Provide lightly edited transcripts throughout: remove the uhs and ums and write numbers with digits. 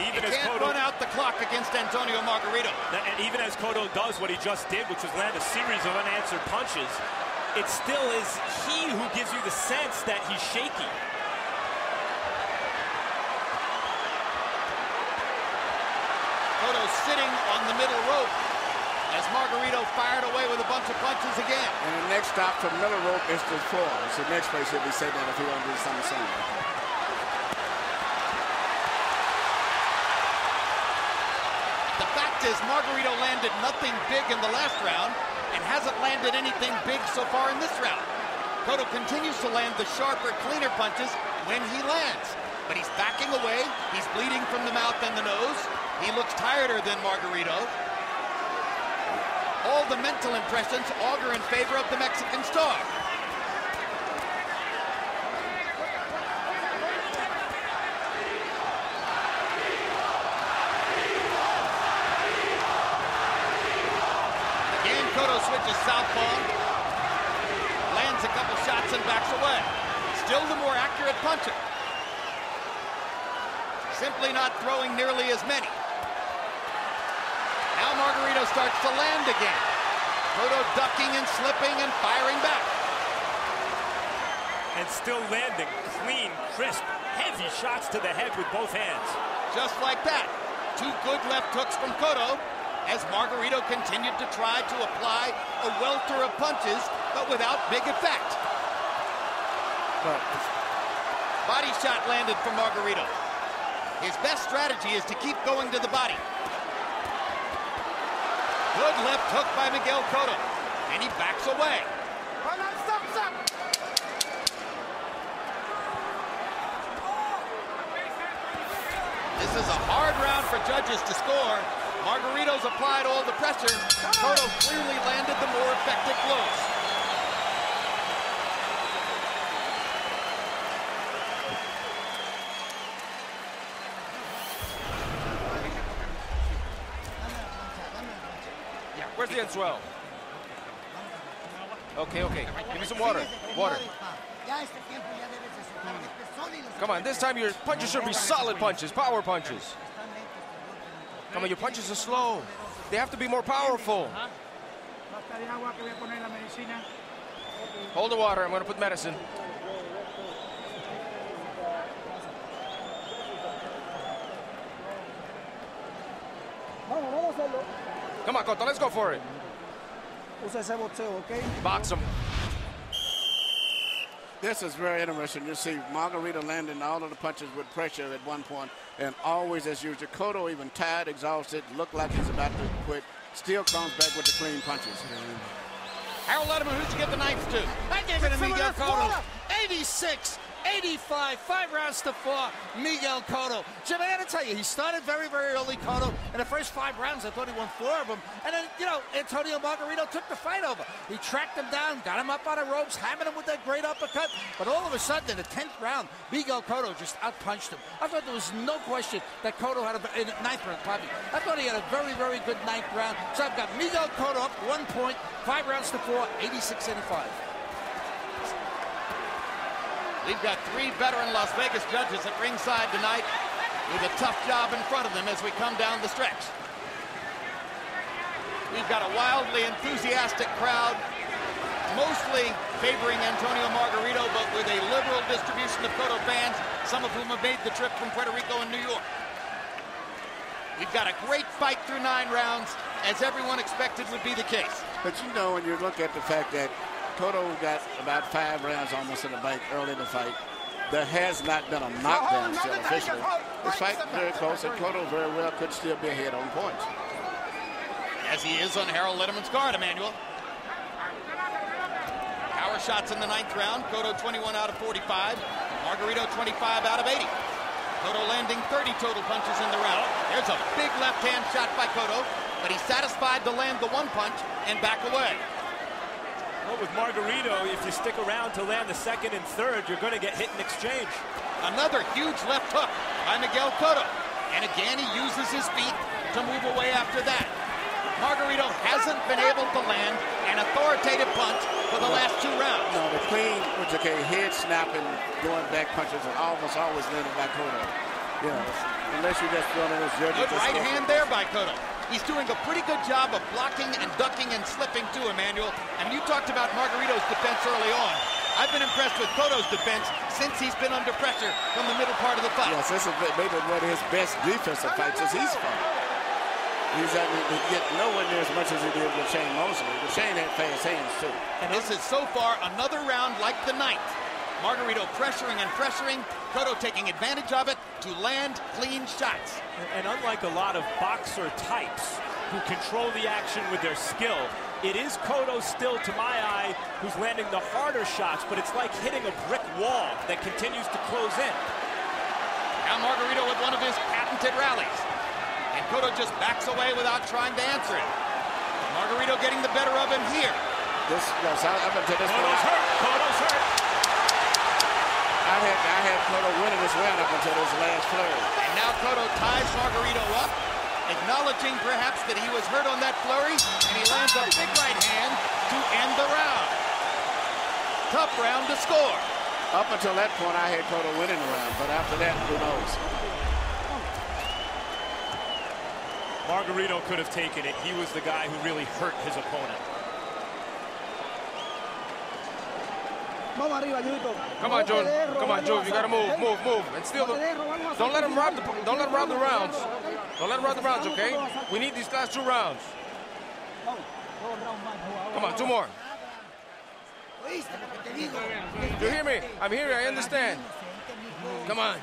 even as can't Cotto run out the clock against Antonio Margarito. And even as Cotto does what he just did, which was land a series of unanswered punches, it still is he who gives you the sense that he's shaky. Cotto sitting on the middle rope as Margarito fired away with a bunch of punches again. And the next stop from middle rope is the floor. It's the next place he'll be sitting down if he wants to do something similar. The fact is, Margarito landed nothing big in the last round and hasn't landed anything big so far in this round. Cotto continues to land the sharper, cleaner punches when he lands. But he's backing away. He's bleeding from the mouth and the nose. He looks tireder than Margarito. All the mental impressions augur in favor of the Mexican star. Again, Cotto switches southpaw, lands a couple shots and backs away. Still the more accurate puncher. Simply not throwing nearly as many. Now Margarito starts to land again. Cotto ducking and slipping and firing back. And still landing clean, crisp, heavy shots to the head with both hands. Just like that. Two good left hooks from Cotto as Margarito continued to try to apply a welter of punches, but without big effect. Body shot landed from Margarito. His best strategy is to keep going to the body. Good left hook by Miguel Cotto, and he backs away. This is a hard round for judges to score. Margarito's applied all the pressure. Cotto clearly landed the more effective blows. Where's the swell? Okay. Give me some water. Water. Come on, this time your punches should be solid punches, power punches. Come on, your punches are slow. They have to be more powerful. Hold the water, I'm gonna put medicine. Come on, Cotto, let's go for it. Box him. This is very interesting. You see Margarito landing all of the punches with pressure at one point, and always as usual. Cotto even tired, exhausted, looked like he's about to quit, still comes back with the clean punches. Harold Lederman, who'd you give the ninth to? I gave it to Miguel Cotto. 86. 85, 5 rounds to 4, Miguel Cotto. Jim, I got to tell you, he started very, very early, Cotto. In the first 5 rounds, I thought he won 4 of them. And then, you know, Antonio Margarito took the fight over. He tracked him down, got him up on the ropes, hammered him with that great uppercut. But all of a sudden, in the 10th round, Miguel Cotto just outpunched him. I thought there was no question that Cotto had in the 9th round, probably. I thought he had a very, very good 9th round. So I've got Miguel Cotto up 1 point, 5 rounds to 4, 86-85. We've got 3 veteran Las Vegas judges at ringside tonight with a tough job in front of them as we come down the stretch. We've got a wildly enthusiastic crowd, mostly favoring Antonio Margarito, but with a liberal distribution of Cotto fans, some of whom have made the trip from Puerto Rico and New York. We've got a great fight through 9 rounds, as everyone expected would be the case. But you know, when you look at the fact that Cotto got about 5 rounds almost in the bank early in the fight, there has not been a knockdown still officially. This fight very close, and Cotto very well could still be ahead on points. As he is on Harold Lederman's guard, Emmanuel. Power shots in the 9th round. Cotto 21 out of 45. Margarito 25 out of 80. Cotto landing 30 total punches in the round. There's a big left hand shot by Cotto, but he's satisfied to land the 1 punch and back away. Well, with Margarito, if you stick around to land the 2nd and 3rd, you're going to get hit in exchange. Another huge left hook by Miguel Cotto. And again, he uses his feet to move away after that. Margarito hasn't been able to land an authoritative punch for the last 2 rounds. No, the clean, head snapping, going back punches are almost always landed by Cotto. You know, Unless you just throw in his jersey. Good right hand there by Cotto. He's doing a pretty good job of blocking and ducking and slipping too, Emmanuel. And you talked about Margarito's defense early on. I've been impressed with Cotto's defense since he's been under pressure from the middle part of the fight. Yes, this is maybe one of his best defensive fights as he's fought. He's get nowhere near as much as he did with Shane Mosley. But Shane had fast hands too. And this is so far another round like the ninth. Margarito pressuring and pressuring, Cotto taking advantage of it to land clean shots. And unlike a lot of boxer types who control the action with their skill, it is Cotto still, to my eye, who's landing the harder shots, but it's like hitting a brick wall that continues to close in. Now Margarito with one of his patented rallies. And Cotto just backs away without trying to answer it. Margarito getting the better of him here. Cotto's hurt. Cotto's hurt. I had Cotto winning this round up until this last flurry. And now Cotto ties Margarito up, acknowledging perhaps that he was hurt on that flurry, and he lands a big right hand to end the round. Tough round to score. Up until that point, I had Cotto winning the round, but after that, who knows? Margarito could have taken it. He was the guy who really hurt his opponent. Come on, June. Come on, June. You gotta move. And still, don't let him rob the rounds. Don't let him rob the rounds, okay? We need these last 2 rounds. Come on, 2 more. You hear me? I'm here. I understand. Come on.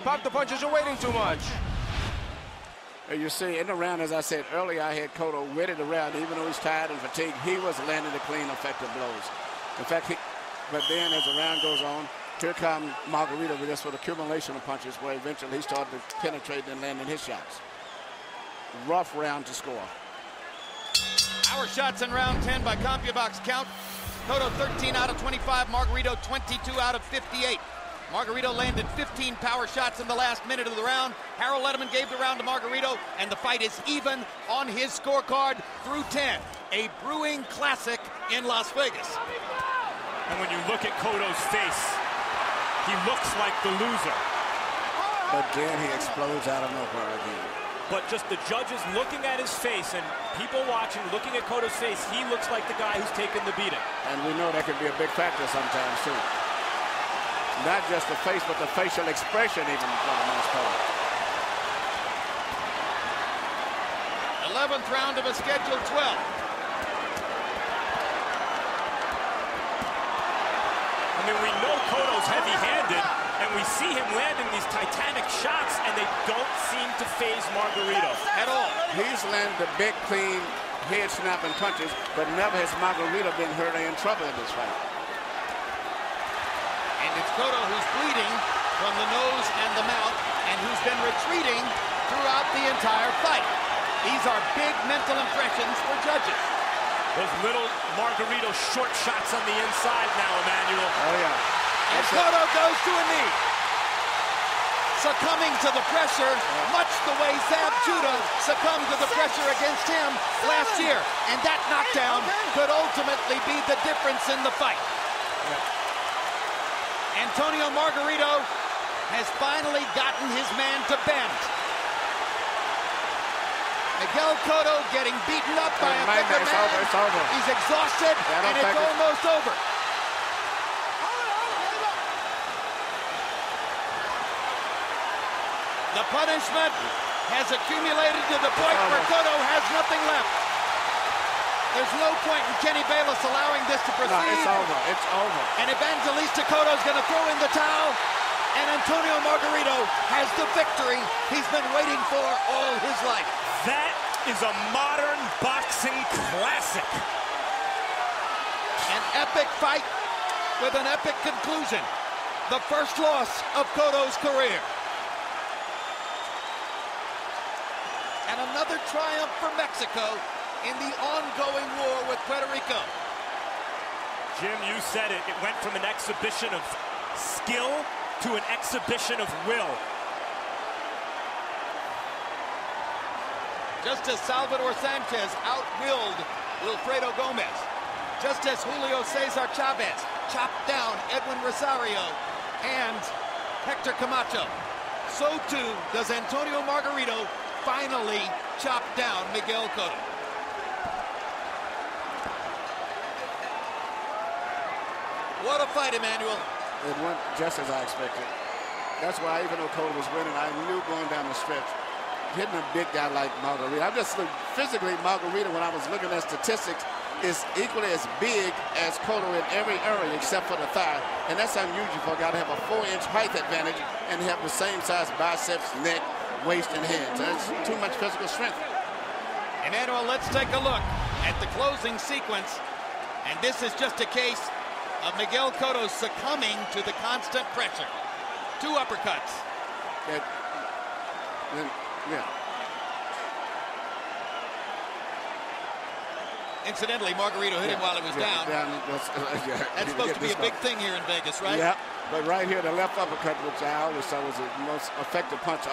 Pop the punches. You're waiting too much. You see, in the round, as I said earlier, I had Cotto winning the round. Even though he's tired and fatigued, he was landing the clean, effective blows. In fact, but then as the round goes on, here comes Margarito with this accumulation of punches where eventually he started penetrating and landing his shots. Rough round to score. Our shots in round 10 by CompuBox count. Cotto 13 out of 25, Margarito 22 out of 58. Margarito landed 15 power shots in the last minute of the round. Harold Lederman gave the round to Margarito, and the fight is even on his scorecard through 10. A brewing classic in Las Vegas. And when you look at Cotto's face, he looks like the loser. But then he explodes out of nowhere again. But just the judges looking at his face and people watching, looking at Cotto's face, he looks like the guy who's taken the beating. And we know that could be a big factor sometimes, too. Not just the face, but the facial expression even for the most part. 11th round of a scheduled 12. I mean, we know Cotto's heavy-handed, and we see him landing these titanic shots, and they don't seem to faze Margarito at all. He's landed the big, clean, head-snapping punches, but never has Margarito been hurt or in trouble in this fight. And it's Cotto who's bleeding from the nose and the mouth, and who's been retreating throughout the entire fight. These are big mental impressions for judges. Those little Margarito short shots on the inside now, Emmanuel. Oh, yeah. And Cotto goes to a knee. Succumbing to the pressure, much the way Zab Judah succumbed to the pressure against him last year. And that knockdown could ultimately be the difference in the fight. Antonio Margarito has finally gotten his man to bend. Miguel Cotto getting beaten up by a bigger man. It's over. He's exhausted, and it's almost over. The punishment has accumulated to the point where Cotto has nothing left. There's no point in Kenny Bayless allowing this to proceed. No, it's over. It's over. And Evangelista Cotto's going to throw in the towel. And Antonio Margarito has the victory he's been waiting for all his life. That is a modern boxing classic. An epic fight with an epic conclusion. The first loss of Cotto's career. And another triumph for Mexico in the ongoing war with Puerto Rico. Jim, you said it. It went from an exhibition of skill to an exhibition of will. Just as Salvador Sanchez out-willed Wilfredo Gomez, just as Julio Cesar Chavez chopped down Edwin Rosario and Hector Camacho, so too does Antonio Margarito finally chop down Miguel Cotto. What a fight, Emmanuel. It went just as I expected. That's why even though Cotto was winning, I knew going down the stretch, hitting a big guy like Margarito. I'm just physically, Margarito, when I was looking at statistics, is equally as big as Cotto in every area except for the thigh. And that's unusual for a guy to have a 4-inch height advantage and have the same size biceps, neck, waist, and hands. That's too much physical strength. Emmanuel, let's take a look at the closing sequence. And this is just a case of Miguel Cotto succumbing to the constant pressure. 2 uppercuts. Yeah. Incidentally, Margarito hit him while he was down. That's supposed to be a big thing here in Vegas, right? Yeah, but right here, the left uppercut, which I always thought was the most effective punch